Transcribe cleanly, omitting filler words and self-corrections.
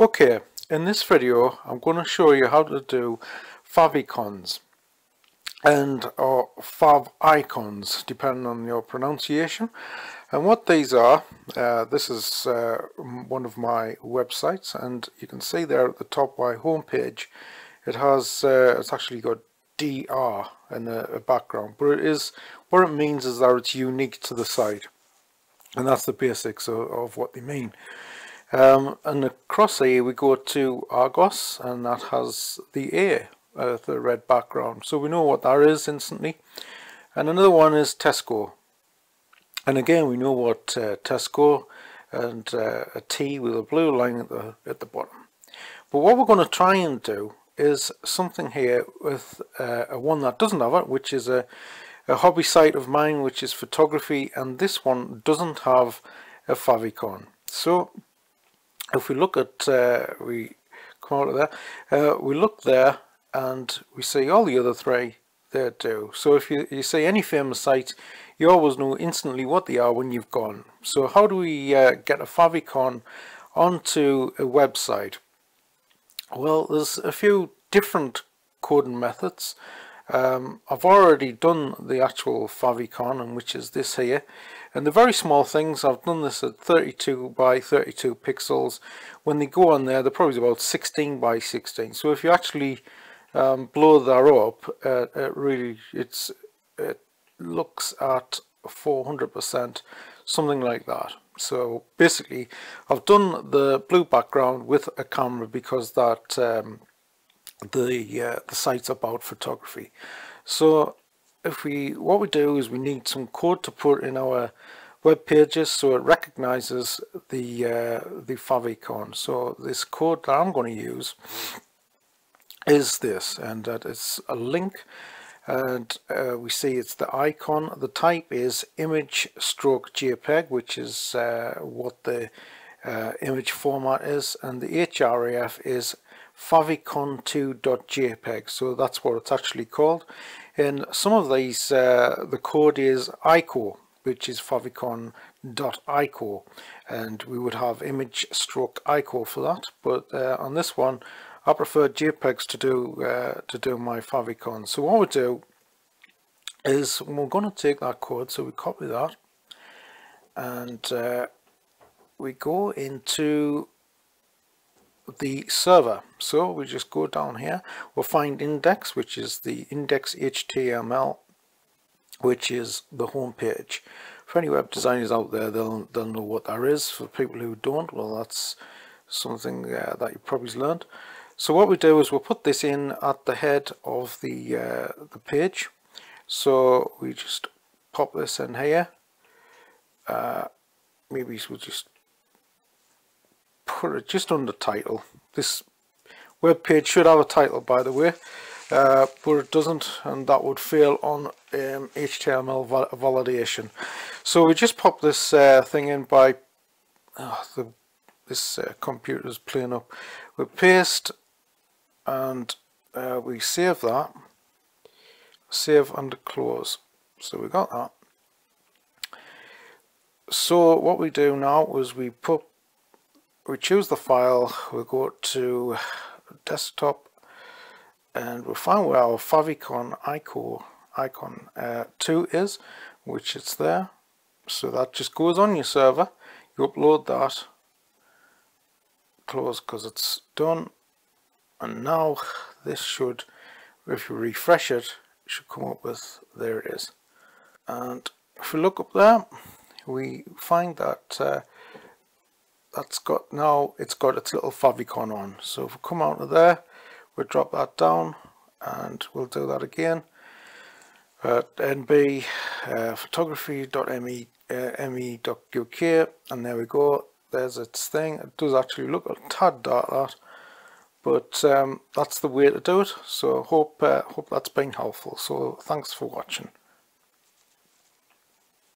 Okay, in this video I'm going to show you how to do favicons and or favicons depending on your pronunciation. And what these are, this is one of my websites, and you can see there at the top my homepage it has it's actually got DR in a background, but it is what it means is that it's unique to the site, and that's the basics of what they mean. And across here we go to Argos, and that has the A, the red background, so we know what that is instantly. And another one is Tesco, and again we know what Tesco, and a T with a blue line at the bottom. But what we're going to try and do is something here with one that doesn't have it, which is a hobby site of mine, which is photography, and this one doesn't have a favicon. So if we look at, we come out of there, we look there and we see all the other three there do. So if you see any famous site, you always know instantly what they are when you've gone. So how do we get a favicon onto a website? Well, there's a few different coding methods. I've already done the actual favicon, and which is this here, and the very small things, I've done this at 32 by 32 pixels. When they go on there, they're probably about 16 by 16. So if you actually blow that up, it looks at 400%, something like that. So basically I've done the blue background with a camera because that the site's about photography. So what we do is we need some code to put in our web pages so it recognizes the favicon. So this code that I'm going to use is this, and that is a link, and we see it's the icon. The type is image stroke JPEG, which is what the image format is, and the href is favicon2.jpg, so that's what it's actually called. In some of these the code is ICO, which is favicon.ico, and we would have image stroke ICO for that, but on this one I prefer JPEGs to do my favicon. So what we do is we're going to take that code, so we copy that and we go into the server. So we just go down here, we'll find index, which is the index HTML, which is the home page. For any web designers out there, they'll know what that is. For people who don't, well, that's something that you probably learned. So what we do is we'll put this in at the head of the page. So we just pop this in here. Maybe we'll just put it just under title. This web page should have a title, by the way, but it doesn't, and that would fail on HTML validation. So we just pop this thing in by this computer's playing up. We paste and we save that, save and close. So we got that. So what we do now is we choose the file, we go to desktop, and we'll find where our favicon icon 2 is, which it's there. So that just goes on your server, you upload that, close because it's done, and now this should, if you refresh it, should come up with, there it is. And if we look up there, we find that it's got its little favicon on. So if we come out of there, we'll drop that down, and we'll do that again. nb photography.me.uk, and there we go. There's its thing. It does actually look a tad dark, that, but that's the way to do it. So hope that's been helpful. So thanks for watching.